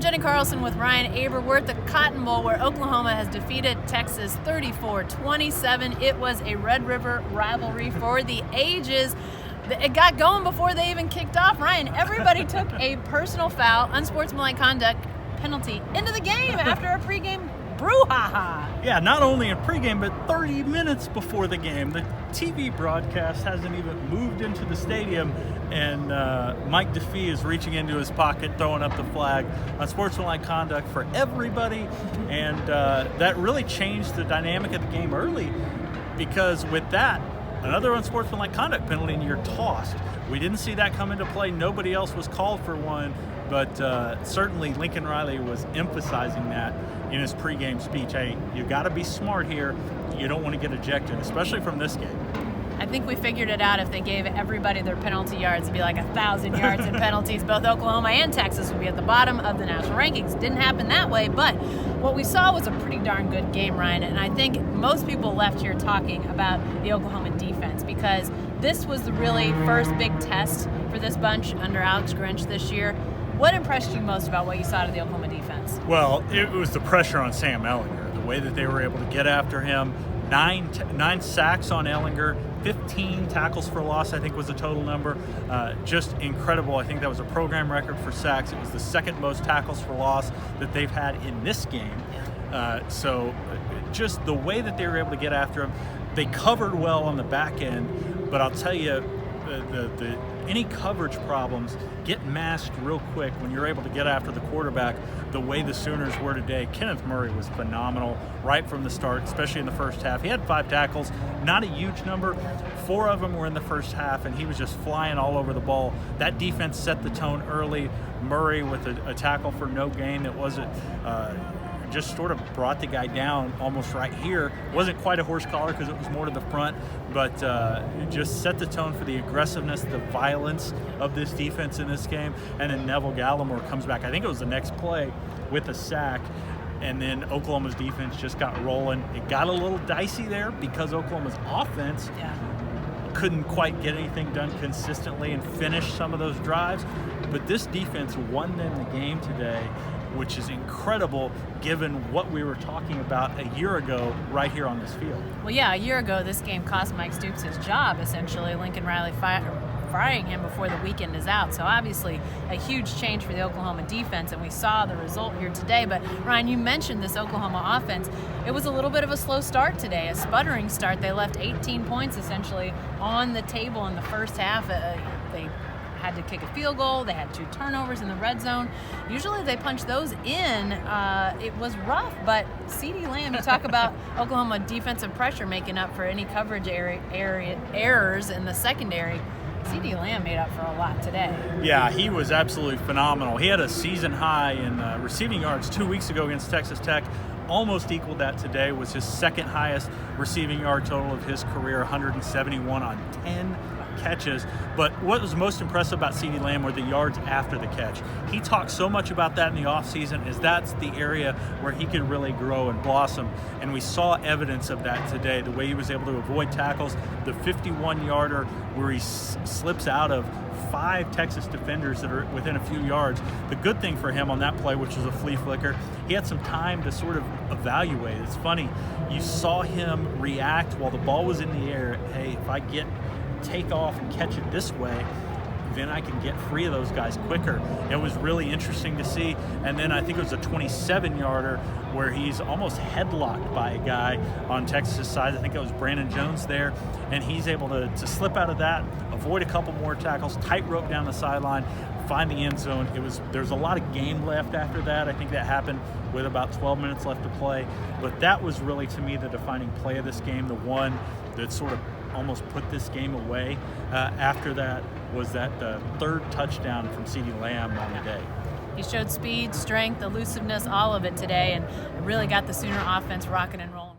I'm Jenni Carlson with Ryan Aber. We're at the Cotton Bowl where Oklahoma has defeated Texas 34-27. It was a Red River rivalry for the ages. It got going before they even kicked off. Ryan, everybody took a personal foul, unsportsmanlike conduct penalty into the game after a pregame brouhaha. Yeah, not only in pregame, but 30 minutes before the game. The TV broadcast hasn't even moved into the stadium, and Mike DeFee is reaching into his pocket, throwing up the flag. Unsportsmanlike conduct for everybody, and that really changed the dynamic of the game early, because with that, another unsportsmanlike conduct penalty, and you're tossed. We didn't see that come into play. Nobody else was called for one, but certainly Lincoln Riley was emphasizing that in his pregame speech. Hey, you got to be smart here. You don't want to get ejected, especially from this game. I think we figured it out. If they gave everybody their penalty yards, it'd be like 1,000 yards in penalties. Both Oklahoma and Texas would be at the bottom of the national rankings. Didn't happen that way, but what we saw was a pretty darn good game, Ryan. And I think most people left here talking about the Oklahoma defense, because this was the really first big test for this bunch under Alex Grinch this year. What impressed you most about what you saw out of the Oklahoma defense? Well, it was the pressure on Sam Ehlinger, the way that they were able to get after him. Nine sacks on Ehlinger, 15 tackles for loss, I think was the total number. Just incredible. I think that was a program record for sacks. It was the second most tackles for loss that they've had in this game. So just the way that they were able to get after him. They covered well on the back end, but I'll tell you, any coverage problems get masked real quick when you're able to get after the quarterback the way the Sooners were today. Kenneth Murray was phenomenal right from the start, especially in the first half. He had 5 tackles, not a huge number. 4 of them were in the first half, and he was just flying all over the ball. That defense set the tone early. Murray with a tackle for no gain that wasn't just sort of brought the guy down almost right here. Wasn't quite a horse collar because it was more to the front, but it just set the tone for the aggressiveness, the violence of this defense in this game. And then Neville Gallimore comes back. I think it was the next play with a sack, and then Oklahoma's defense just got rolling. It got a little dicey there because Oklahoma's offense couldn't quite get anything done consistently and finish some of those drives. But this defense won them the game today, which is incredible given what we were talking about a year ago right here on this field. Well, yeah, a year ago this game cost Mike Stoops his job, essentially. Lincoln Riley firing him before the weekend is out. So obviously a huge change for the Oklahoma defense, and we saw the result here today. But Ryan, you mentioned this Oklahoma offense. It was a little bit of a slow start today, a sputtering start. They left 18 points essentially on the table in the first half. They had to kick a field goal. They had 2 turnovers in the red zone. Usually they punch those in. It was rough, but CeeDee Lamb, you talk about Oklahoma defensive pressure making up for any coverage errors in the secondary. CeeDee Lamb made up for a lot today. Yeah, he was absolutely phenomenal. He had a season high in receiving yards 2 weeks ago against Texas Tech. Almost equaled that today. Was his second highest receiving yard total of his career, 171 on 10 catches. But what was most impressive about CeeDee Lamb were the yards after the catch. He talked so much about that in the offseason, as that's the area where he could really grow and blossom. And we saw evidence of that today, the way he was able to avoid tackles, the 51-yarder where he slips out of 5 Texas defenders that are within a few yards. The good thing for him on that play, which was a flea flicker, he had some time to sort of evaluate. It's funny, you saw him react while the ball was in the air. Hey, if I take off and catch it this way, then I can get free of those guys quicker. It was really interesting to see. And then I think it was a 27-yarder where he's almost headlocked by a guy on Texas' side. I think it was Brandon Jones there, and he's able to slip out of that, avoid a couple more tackles, tightrope down the sideline, find the end zone. There's a lot of game left after that. I think that happened with about 12 minutes left to play. But that was really, to me, the defining play of this game, the one that sort of almost put this game away. After that was that third touchdown from CeeDee Lamb on the day. He showed speed, strength, elusiveness, all of it today, and really got the Sooner offense rocking and rolling.